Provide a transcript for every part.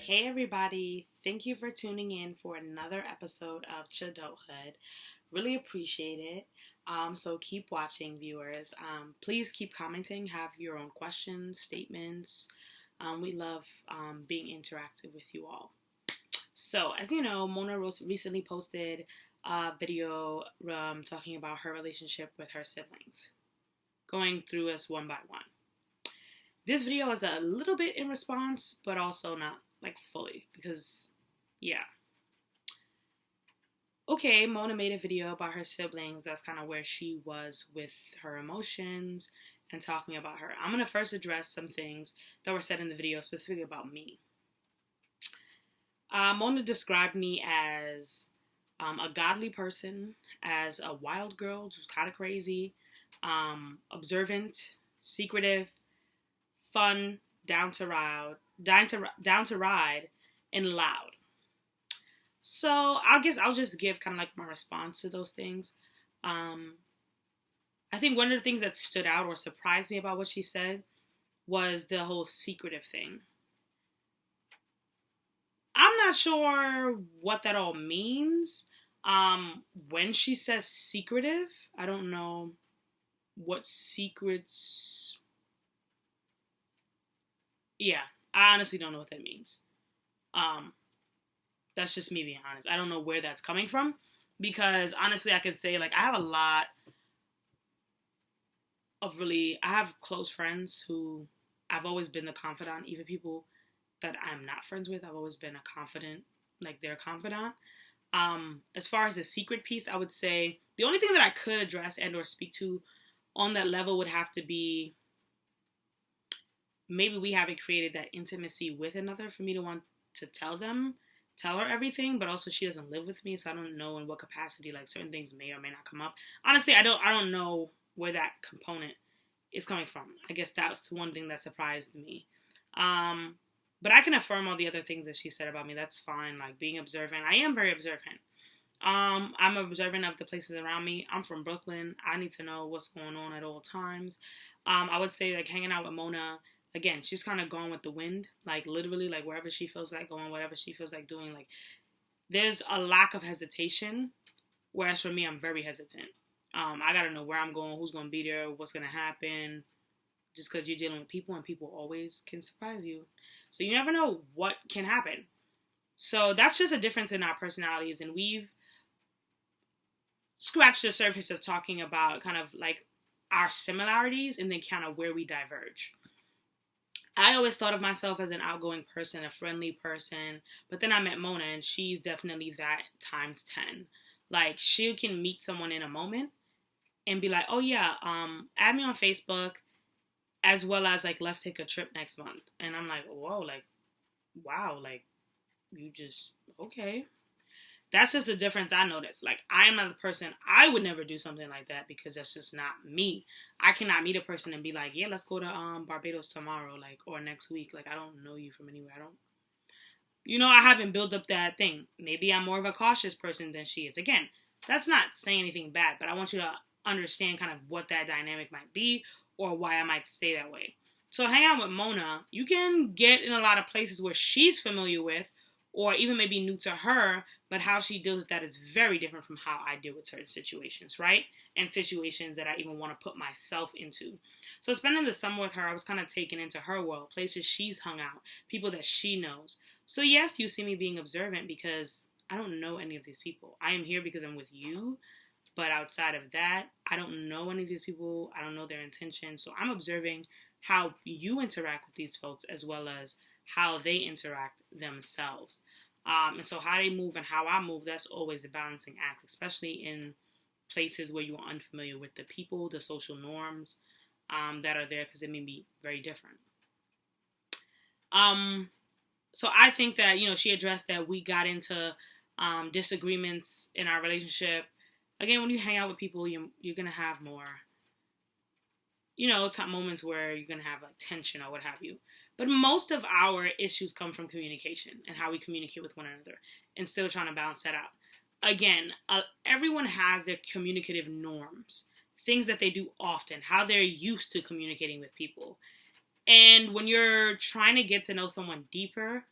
Hey everybody, thank you for tuning in for another episode of Chadulthood. Really appreciate it. So keep watching, viewers. Please keep commenting, have your own questions, statements. We love being interactive with you all. So, as you know, Mona Rose recently posted a video talking about her relationship with her siblings, going through us one by one. This video is a little bit in response, but also not like fully because, yeah. Okay, Mona made a video about her siblings. That's kind of where she was with her emotions and talking about her. I'm going to first address some things that were said in the video specifically about me. Mona described me as a godly person, as a wild girl who's kind of crazy, observant, secretive, fun, down to ride, and loud. So I guess I'll just give kind of like my response to those things. I think one of the things that stood out or surprised me about what she said was the whole secretive thing. I'm not sure what that all means. When she says secretive, I don't know what secrets. Yeah, I honestly don't know what that means. That's just me being honest. I don't know where that's coming from because honestly, I could say like I have a lot of I have close friends who I've always been the confidant. Even people that I'm not friends with, I've always been a confidant, like their confidant. As far as the secret piece, I would say the only thing that I could address and or speak to on that level would have to be maybe we haven't created that intimacy with another for me to want to tell her everything, but also she doesn't live with me, so I don't know in what capacity like certain things may or may not come up. Honestly, I don't know where that component is coming from. I guess that's one thing that surprised me. But I can affirm all the other things that she said about me. That's fine. Like being observant. I am very observant. I'm observant of the places around me. I'm from Brooklyn. I need to know what's going on at all times. I would say like hanging out with Mona, again, she's kind of gone with the wind, like literally, like wherever she feels like going, whatever she feels like doing. Like there's a lack of hesitation, whereas for me, I'm very hesitant. I gotta know where I'm going, who's gonna be there, what's gonna happen, just because you're dealing with people and people always can surprise you. So you never know what can happen. So that's just a difference in our personalities, and we've scratched the surface of talking about kind of like our similarities and then kind of where we diverge. I always thought of myself as an outgoing person, a friendly person, but then I met Mona and she's definitely that times 10. Like she can meet someone in a moment and be like, oh yeah, add me on Facebook as well as like, let's take a trip next month. And I'm like, whoa, like, wow, like you just, okay. That's just the difference I noticed. Like, I am not the person, I would never do something like that because that's just not me. I cannot meet a person and be like, yeah, let's go to Barbados tomorrow, like, or next week. Like, I don't know you from anywhere. I haven't built up that thing. Maybe I'm more of a cautious person than she is. Again, that's not saying anything bad, but I want you to understand kind of what that dynamic might be or why I might stay that way. So hang out with Mona. You can get in a lot of places where she's familiar with or even maybe new to her, but how she deals with that is very different from how I deal with certain situations, right? And situations that I even want to put myself into. So spending the summer with her, I was kind of taken into her world, places she's hung out, people that she knows. So yes, you see me being observant because I don't know any of these people. I am here because I'm with you, but outside of that, I don't know any of these people. I don't know their intentions. So I'm observing how you interact with these folks as well as how they interact themselves. And so how they move and how I move, that's always a balancing act, especially in places where you are unfamiliar with the people, the social norms that are there because they may be very different. So I think that, she addressed that we got into disagreements in our relationship. Again, when you hang out with people, you're going to have more, moments where you're going to have like tension or what have you. But most of our issues come from communication and how we communicate with one another and still trying to balance that out. Again, everyone has their communicative norms, things that they do often, how they're used to communicating with people. And when you're trying to get to know someone deeper,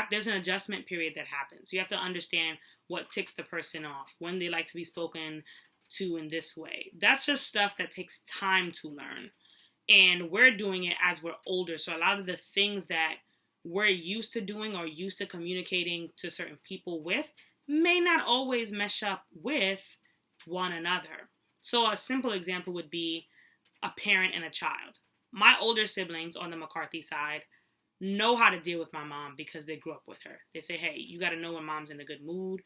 there's an adjustment period that happens. You have to understand what ticks the person off, when they like to be spoken to in this way. That's just stuff that takes time to learn. And we're doing it as we're older. So a lot of the things that we're used to doing or used to communicating to certain people with may not always mesh up with one another. So a simple example would be a parent and a child. My older siblings on the McCarthy side know how to deal with my mom because they grew up with her. They say, hey, you got to know when mom's in a good mood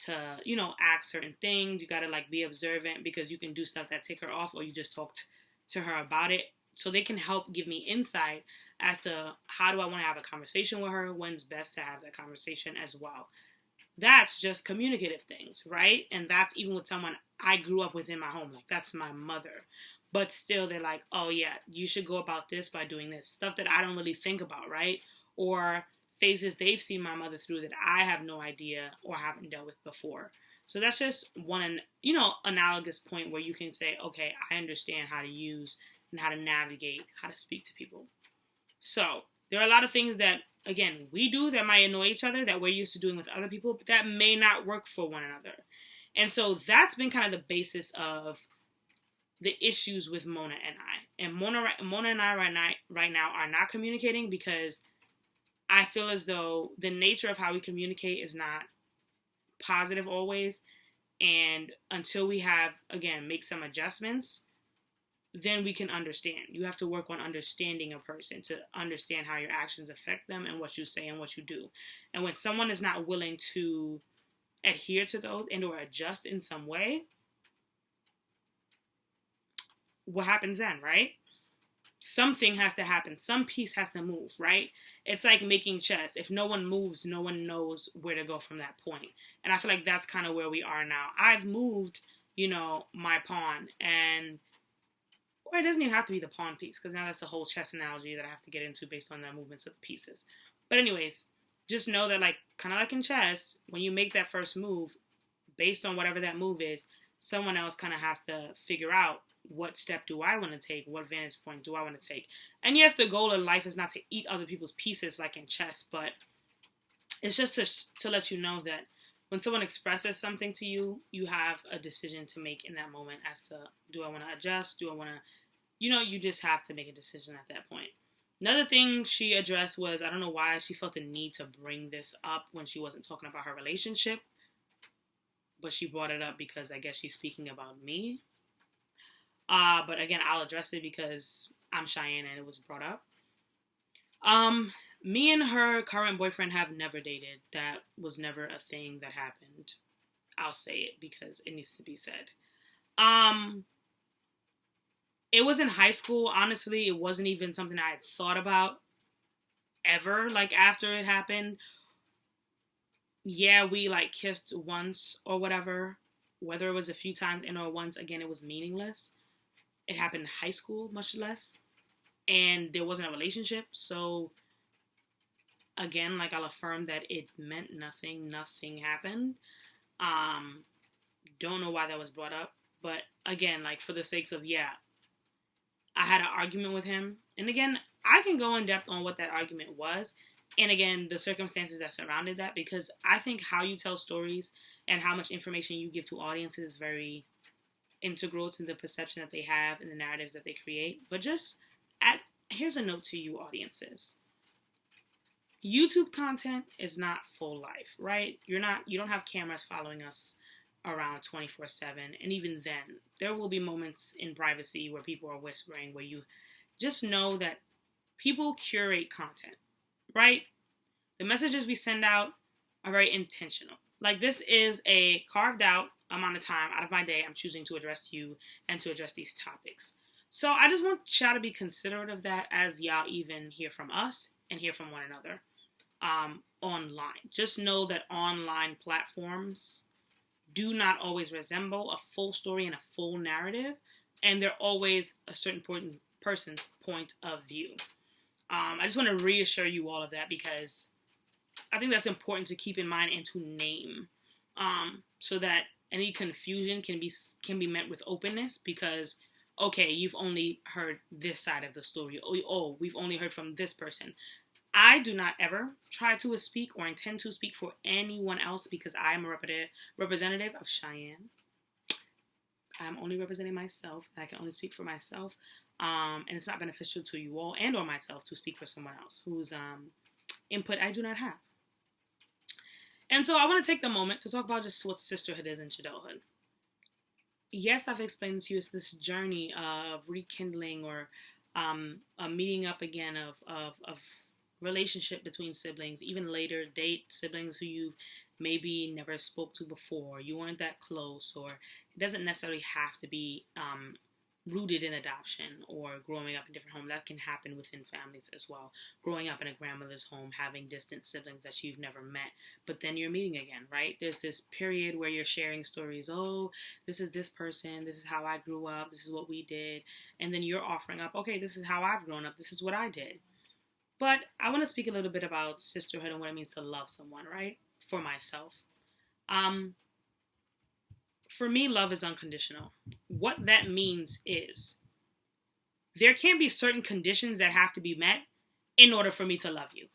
to, ask certain things. You got to be observant because you can do stuff that take her off, or you just talked to her about it. So they can help give me insight as to how do I want to have a conversation with her, when's best to have that conversation as well. That's just communicative things, right? And that's even with someone I grew up with in my home. That's my mother. But still, they're like, oh yeah, you should go about this by doing this. Stuff that I don't really think about, right? Or phases they've seen my mother through that I have no idea or haven't dealt with before. So that's just one, analogous point where you can say, okay, I understand how to use and how to navigate, how to speak to people. So there are a lot of things that, again, we do that might annoy each other that we're used to doing with other people, but that may not work for one another. And so that's been kind of the basis of the issues with Mona and I. And Mona and I right now are not communicating because I feel as though the nature of how we communicate is not positive always. And until we have, again, make some adjustments, then we can understand. You have to work on understanding a person to understand how your actions affect them and what you say and what you do. And when someone is not willing to adhere to those and or adjust in some way, what happens then, right? Something has to happen. Some piece has to move, right? It's like making chess. If no one moves, no one knows where to go from that point. And I feel like that's kind of where we are now. I've moved, my pawn, or it doesn't even have to be the pawn piece, because now that's a whole chess analogy that I have to get into based on the movements of the pieces. But anyways, just know that kind of like in chess, when you make that first move, based on whatever that move is, someone else kind of has to figure out, what step do I want to take? What vantage point do I want to take? And yes, the goal of life is not to eat other people's pieces like in chess, but it's just to let you know that when someone expresses something to you, you have a decision to make in that moment as to, do I want to adjust? Do I want to, you just have to make a decision at that point. Another thing she addressed was, I don't know why she felt the need to bring this up when she wasn't talking about her relationship, but she brought it up because I guess she's speaking about me. But again, I'll address it because I'm Cheyenne and it was brought up. Me and her current boyfriend have never dated. That was never a thing that happened. I'll say it because it needs to be said. It was in high school. Honestly, it wasn't even something I had thought about ever, after it happened. Yeah, we kissed once or whatever. Whether it was a few times and or once, again, it was meaningless. It happened in high school, much less. And there wasn't a relationship. So, again, I'll affirm that it meant nothing. Nothing happened. Don't know why that was brought up. But, again, for the sakes of, I had an argument with him. And, again, I can go in depth on what that argument was. And, again, the circumstances that surrounded that. Because I think how you tell stories and how much information you give to audiences is very integral to the perception that they have and the narratives that they create. But here's a note to you audiences. YouTube content is not full life, right? You don't have cameras following us around 24/7. And even then, there will be moments in privacy where people are whispering, where you just know that people curate content, right? The messages we send out are very intentional. This is a carved out amount of time out of my day I'm choosing to address you and to address these topics. So I just want y'all to be considerate of that as y'all even hear from us and hear from one another online. Just know that online platforms do not always resemble a full story and a full narrative, and they're always a certain person's point of view. I just want to reassure you all of that because I think that's important to keep in mind and to name, so that any confusion can be met with openness. Because, okay, you've only heard this side of the story. Oh, we've only heard from this person. I do not ever try to speak or intend to speak for anyone else because I am a representative of Cheyenne. I'm only representing myself. I can only speak for myself. And it's not beneficial to you all and or myself to speak for someone else whose input I do not have. And so I want to take the moment to talk about just what sisterhood is in adulthood. Yes, I've explained to you it's this journey of rekindling or a meeting up again of relationship between siblings, even later date siblings who you've maybe never spoke to before, you weren't that close, or it doesn't necessarily have to be rooted in adoption or growing up in different homes. That can happen within families as well. Growing up in a grandmother's home, having distant siblings that you've never met, but then you're meeting again, right? There's this period where you're sharing stories. Oh, this is this person. This is how I grew up. This is what we did. And then you're offering up, okay, this is how I've grown up. This is what I did. But I want to speak a little bit about sisterhood and what it means to love someone, right? For myself. For me, love is unconditional. What that means is there can't be certain conditions that have to be met in order for me to love you.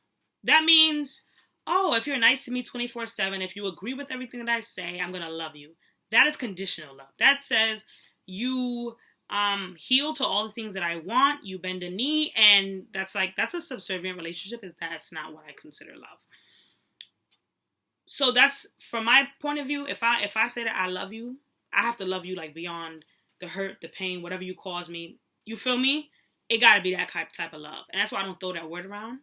That means, oh, if you're nice to me 24/7, if you agree with everything that I say, I'm going to love you. That is conditional love. That says you heal to all the things that I want, you bend a knee, and that's a subservient relationship. That's not what I consider love. So that's, from my point of view, if I say that I love you, I have to love you like beyond the hurt, the pain, whatever you cause me. You feel me? It gotta be that type of love. And that's why I don't throw that word around.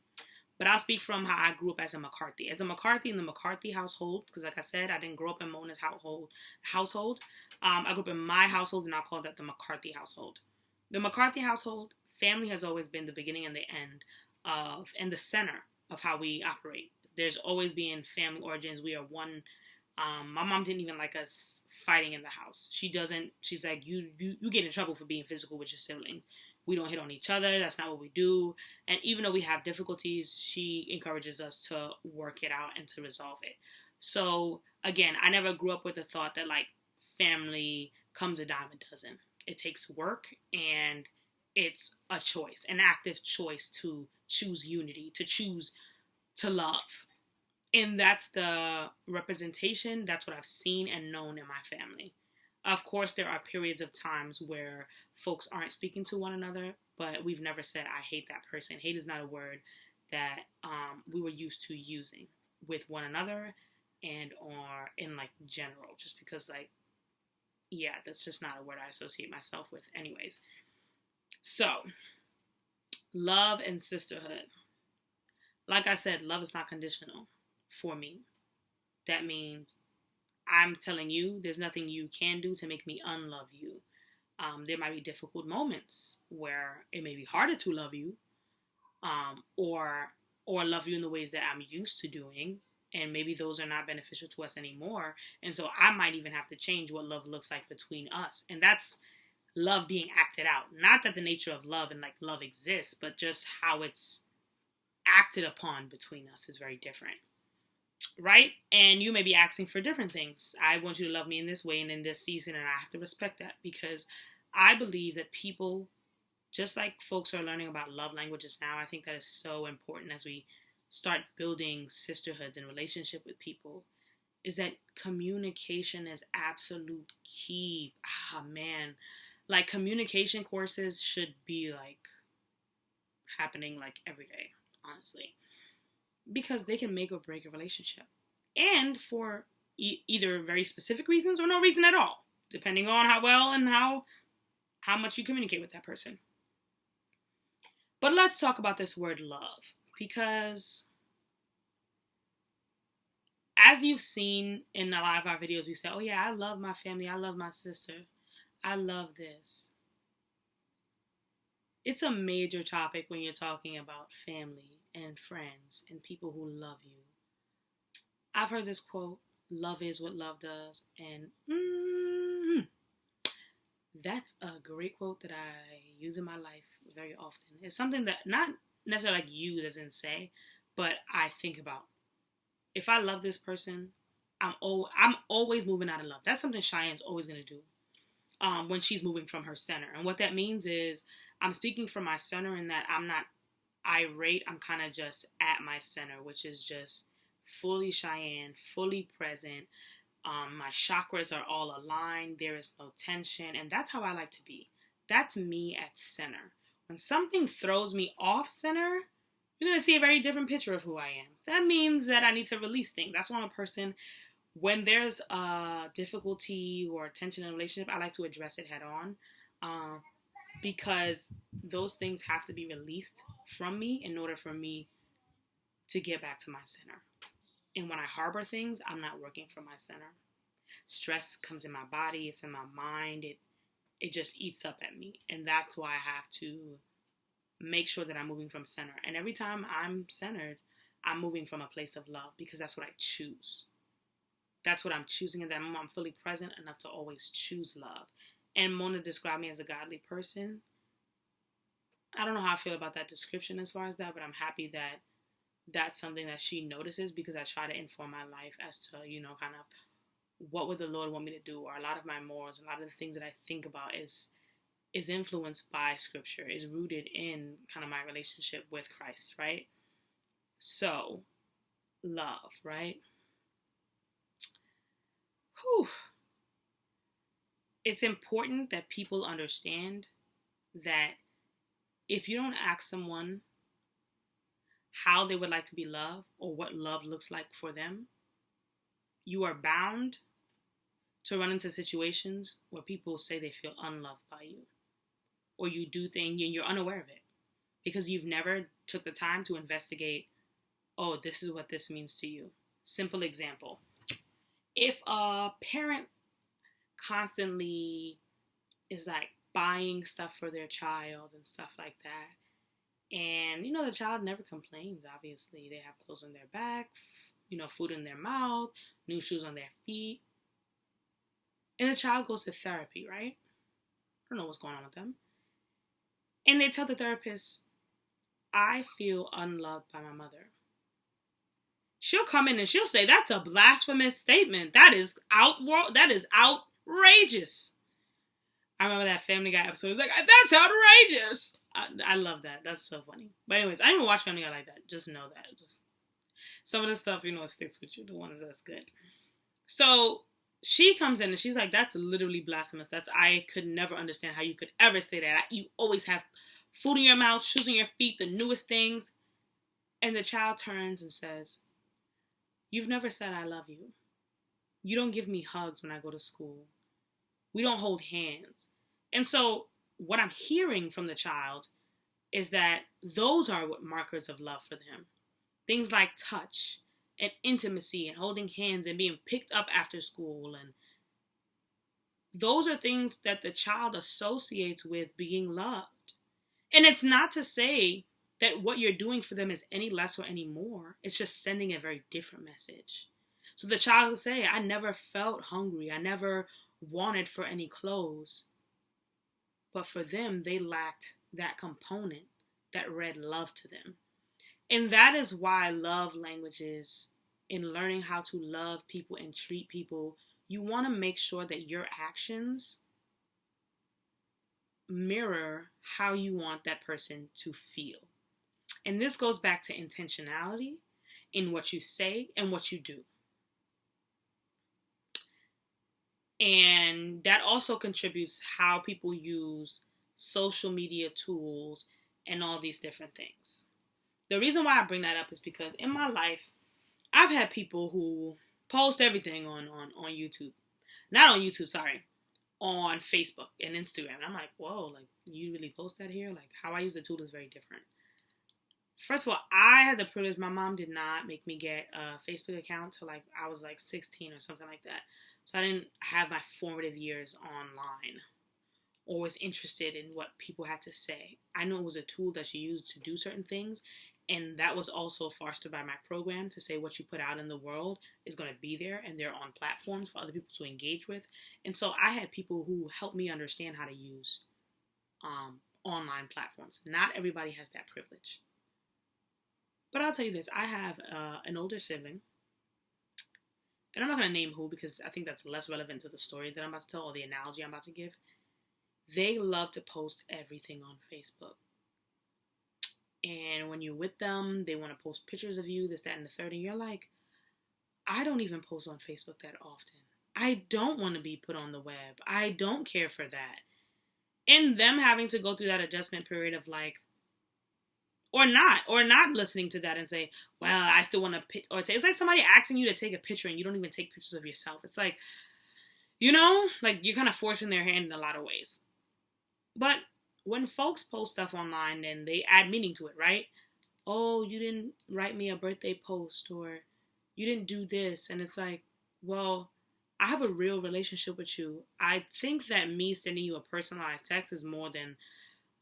But I'll speak from how I grew up as a McCarthy. As a McCarthy in the McCarthy household, because like I said, I didn't grow up in Mona's household. I grew up in my household, and I call that the McCarthy household. The McCarthy household, family has always been the beginning and the end of, and the center of how we operate. There's always been family origins. We are one. My mom didn't even like us fighting in the house. She doesn't. She's like, you get in trouble for being physical with your siblings. We don't hit on each other. That's not what we do. And even though we have difficulties, she encourages us to work it out and to resolve it. So again, I never grew up with the thought that like family comes a dime a dozen. It takes work, and it's a choice, an active choice to choose unity, to choose to love. And that's the representation. That's what I've seen and known in my family. Of course, there are periods of times where folks aren't speaking to one another, but we've never said, I hate that person. Hate is not a word that we were used to using with one another and or in like general, just because like, yeah, that's just not a word I associate myself with anyways. So, love and sisterhood. Like I said, love is not conditional for me. That means I'm telling you there's nothing you can do to make me unlove you. There might be difficult moments where it may be harder to love you, or love you in the ways that I'm used to doing, and maybe those are not beneficial to us anymore. And so I might even have to change what love looks like between us. And that's love being acted out. Not that the nature of love and like love exists, but just how it's acted upon between us is very different, right? And you may be asking for different things. I want you to love me in this way and in this season, and I have to respect that, because I believe that people, just like folks are learning about love languages now, I think that is so important as we start building sisterhoods and relationship with people, is that communication is absolute key. Man, like communication courses should be like happening like every day, honestly, because they can make or break a relationship, and for either very specific reasons or no reason at all, depending on how well and how much you communicate with that person. But let's talk about this word love, because as you've seen in a lot of our videos, we say, oh yeah, I love my family, I love my sister, I love this. It's a major topic when you're talking about family and friends and people who love you. I've heard this quote, love is what love does, and that's a great quote that I use in my life very often. It's something that not necessarily like use as in say, but I think about. If I love this person, I'm always moving out of love. That's something Cheyenne's always going to do when she's moving from her center. And what that means is I'm speaking from my center in that I'm not irate, I'm kind of just at my center, which is just fully Cheyenne, fully present. My chakras are all aligned. There is no tension. And that's how I like to be. That's me at center. When something throws me off center, you're going to see a very different picture of who I am. That means that I need to release things. That's why I'm a person, when there's a difficulty or tension in a relationship, I like to address it head on. Because those things have to be released from me in order for me to get back to my center. And when I harbor things, I'm not working from my center. Stress comes in my body, it's in my mind, it just eats up at me. And that's why I have to make sure that I'm moving from center. And every time I'm centered, I'm moving from a place of love, because that's what I choose. That's what I'm choosing, and that I'm fully present enough to always choose love. And Mona described me as a godly person. I don't know how I feel about that description as far as that, but I'm happy that that's something that she notices, because I try to inform my life as to, kind of what would the Lord want me to do, or a lot of my morals, a lot of the things that I think about is influenced by scripture, is rooted in kind of my relationship with Christ, right? So, love, right? Whew. It's important that people understand that if you don't ask someone how they would like to be loved or what love looks like for them, you are bound to run into situations where people say they feel unloved by you, or you do things and you're unaware of it because you've never took the time to investigate, oh, this is what this means to you. Simple example. If a parent constantly is like buying stuff for their child and stuff like that, and the child never complains, obviously. They have clothes on their back, food in their mouth, new shoes on their feet, and the child goes to therapy, right? I don't know what's going on with them. And they tell the therapist, I feel unloved by my mother. She'll come in and she'll say, that's a blasphemous statement. That is outrageous. I remember that Family Guy episode. It was like, that's outrageous. I love that. That's so funny. But anyways, I didn't even watch Family Guy like that. Just know that. Just some of the stuff, it sticks with you. The ones that's good. So she comes in and she's like, that's literally blasphemous. I could never understand how you could ever say that. You always have food in your mouth, shoes on your feet, the newest things. And the child turns and says, you've never said I love you. You don't give me hugs when I go to school. We don't hold hands. And so what I'm hearing from the child is that those are what markers of love for them. Things like touch and intimacy and holding hands and being picked up after school. And those are things that the child associates with being loved. And it's not to say that what you're doing for them is any less or any more. It's just sending a very different message. So the child will say, I never felt hungry. I never wanted for any clothes. But for them, they lacked that component that read love to them. And that is why love languages, in learning how to love people and treat people, you want to make sure that your actions mirror how you want that person to feel. And this goes back to intentionality in what you say and what you do. And that also contributes how people use social media tools and all these different things. The reason why I bring that up is because in my life, I've had people who post everything on YouTube. Not on YouTube, sorry. On Facebook and Instagram. And I'm like, whoa, like, you really post that here? Like, how I use the tool is very different. First of all, I had the privilege, my mom did not make me get a Facebook account till like I was like 16 or something like that. So I didn't have my formative years online or was interested in what people had to say. I know it was a tool that she used to do certain things, and that was also fostered by my program to say what you put out in the world is going to be there, and they're on platforms for other people to engage with. And so I had people who helped me understand how to use online platforms. Not everybody has that privilege. But I'll tell you this, I have an older sibling, and I'm not going to name who because I think that's less relevant to the story that I'm about to tell or the analogy I'm about to give. They love to post everything on Facebook. And when you're with them, they want to post pictures of you, this, that, and the third. And you're like, I don't even post on Facebook that often. I don't want to be put on the web. I don't care for that. And them having to go through that adjustment period of like, or not listening to that and say, well, I still want to, or it's like somebody asking you to take a picture and you don't even take pictures of yourself. It's like, like you're kind of forcing their hand in a lot of ways. But when folks post stuff online, then they add meaning to it, right? Oh, you didn't write me a birthday post, or you didn't do this. And it's like, well, I have a real relationship with you. I think that me sending you a personalized text is more than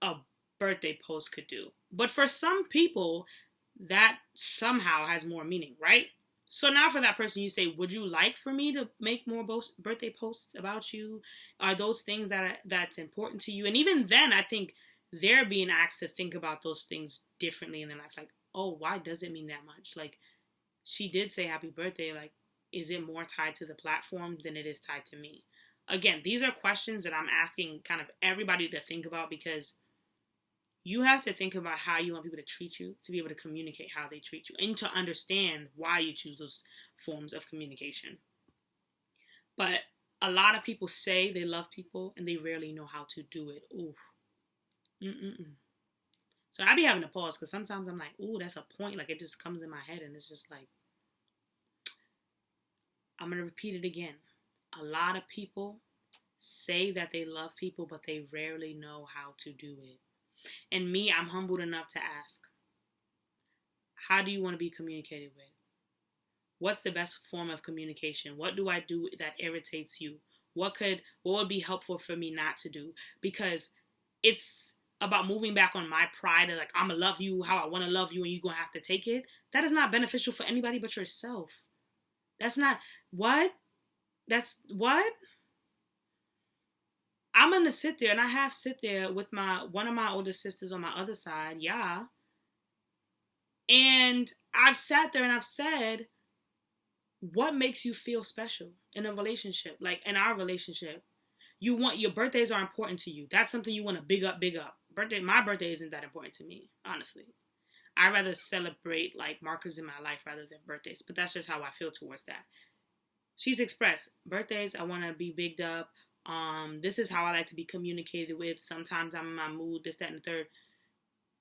a birthday post could do. But for some people, that somehow has more meaning, right? So now for that person, you say, would you like for me to make more birthday posts about you? Are those things that's important to you? And even then, I think they're being asked to think about those things differently in their life. Like, oh, why does it mean that much? Like, she did say happy birthday. Like, is it more tied to the platform than it is tied to me? Again, these are questions that I'm asking kind of everybody to think about, because you have to think about how you want people to treat you to be able to communicate how they treat you and to understand why you choose those forms of communication. But a lot of people say they love people and they rarely know how to do it. Ooh. So I be having to pause because sometimes I'm like, ooh, that's a point. Like it just comes in my head and it's just like, I'm going to repeat it again. A lot of people say that they love people, but they rarely know how to do it. And me, I'm humbled enough to ask, how do you want to be communicated with? What's the best form of communication? What do I do that irritates you? What would be helpful for me not to do? Because it's about moving back on my pride of like, I'm going to love you how I want to love you and you're going to have to take it. That is not beneficial for anybody but yourself. That's not, what? That's, what? I'm going to sit there, and I have sit there with one of my older sisters on my other side, yeah. And I've sat there and I've said, what makes you feel special in a relationship? Like in our relationship, your birthdays are important to you. That's something you want to big up. My birthday isn't that important to me, honestly. I rather celebrate like markers in my life rather than birthdays, but that's just how I feel towards that. She's expressed birthdays, I want to be bigged up. This is how I like to be communicated with. Sometimes I'm in my mood, this, that, and the third.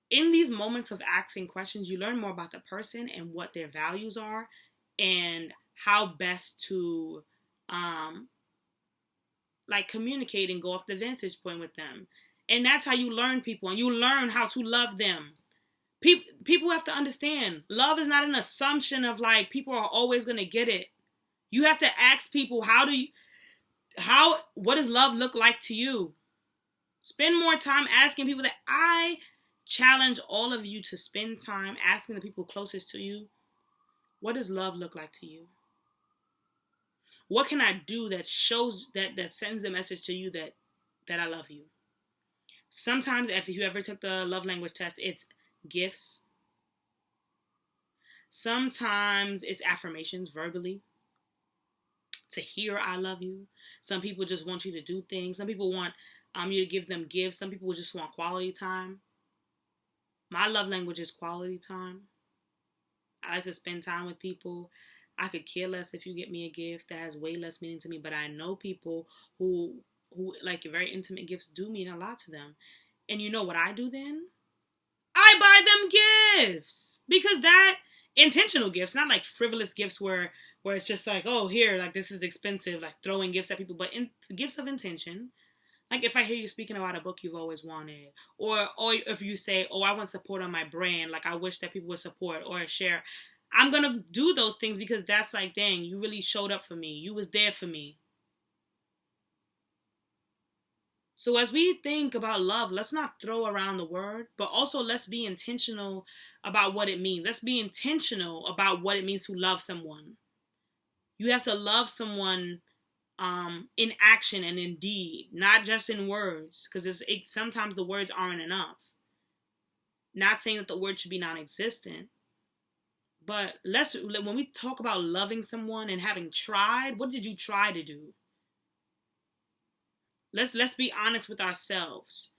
In these moments of asking questions, you learn more about the person and what their values are and how best to communicate and go off the vantage point with them. And that's how you learn people, and you learn how to love them. People have to understand, love is not an assumption of like people are always going to get it. You have to ask people, what does love look like to you? Spend more time asking people that. I challenge all of you to spend time asking the people closest to you, what does love look like to you? What can I do that shows that sends the message to you that I love you? Sometimes if you ever took the love language test, it's gifts. Sometimes it's affirmations verbally. To hear I love you. Some people just want you to do things. Some people want you to give them gifts. Some people just want quality time. My love language is quality time. I like to spend time with people. I could care less if you get me a gift that has way less meaning to me, but I know people who like very intimate gifts do mean a lot to them. And you know what I do then? I buy them gifts. Because that intentional gifts, not like frivolous gifts where it's just like, oh, here, like this is expensive, like throwing gifts at people, but gifts of intention. Like if I hear you speaking about a book you've always wanted, or if you say, oh, I want support on my brand, like I wish that people would support or share, I'm going to do those things because that's like, dang, you really showed up for me. You was there for me. So as we think about love, let's not throw around the word, but also let's be intentional about what it means. Let's be intentional about what it means to love someone. You have to love someone in action and in deed, not just in words, because sometimes the words aren't enough. Not saying that the word should be non-existent, but when we talk about loving someone and having tried, what did you try to do? Let's be honest with ourselves.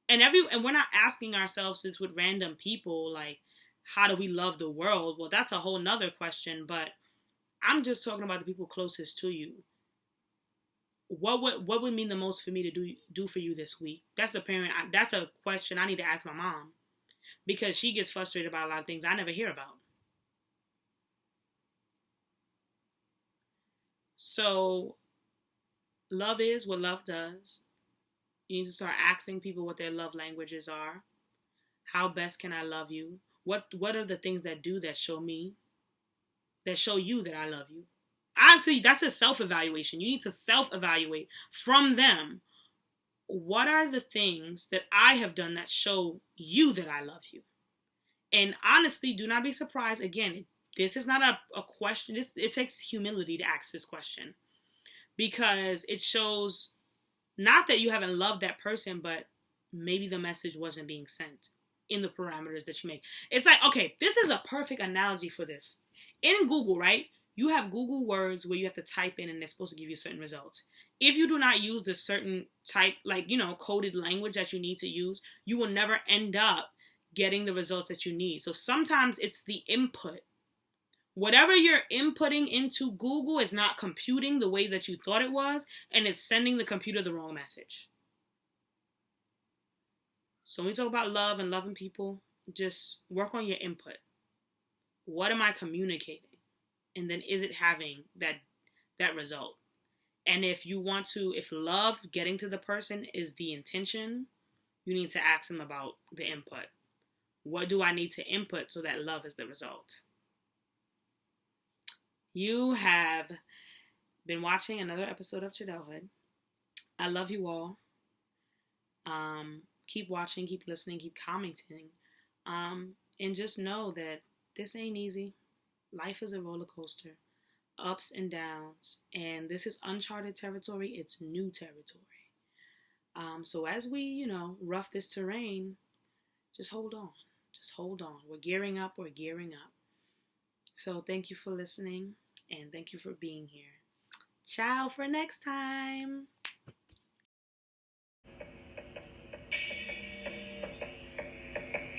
And we're not asking ourselves this with random people, like, how do we love the world? Well, that's a whole nother question, but I'm just talking about the people closest to you. What would mean the most for me to do for you this week? That's a question I need to ask my mom, because she gets frustrated about a lot of things I never hear about. So love is what love does. You need to start asking people what their love languages are. How best can I love you? What are the things that show you that I love you? Honestly, that's a self-evaluation. You need to self-evaluate from them. What are the things that I have done that show you that I love you? And honestly, do not be surprised. Again, this is not a question. It takes humility to ask this question, because it shows not that you haven't loved that person, but maybe the message wasn't being sent in the parameters that you make. It's like, okay, this is a perfect analogy for this. In Google, right? You have Google words where you have to type in and they're supposed to give you certain results. If you do not use the certain type, like, coded language that you need to use, you will never end up getting the results that you need. So sometimes it's the input. Whatever you're inputting into Google is not computing the way that you thought it was, and it's sending the computer the wrong message. So when we talk about love and loving people, just work on your input. What am I communicating? And then is it having that result? And if love, getting to the person, is the intention, you need to ask them about the input. What do I need to input so that love is the result? You have been watching another episode of Chadellhood. I love you all. Keep watching, keep listening, keep commenting. And just know that this ain't easy. Life is a roller coaster, ups and downs, and this is uncharted territory. It's new territory. So as we, rough this terrain, just hold on. Just hold on. We're gearing up. So thank you for listening, and thank you for being here. Ciao for next time.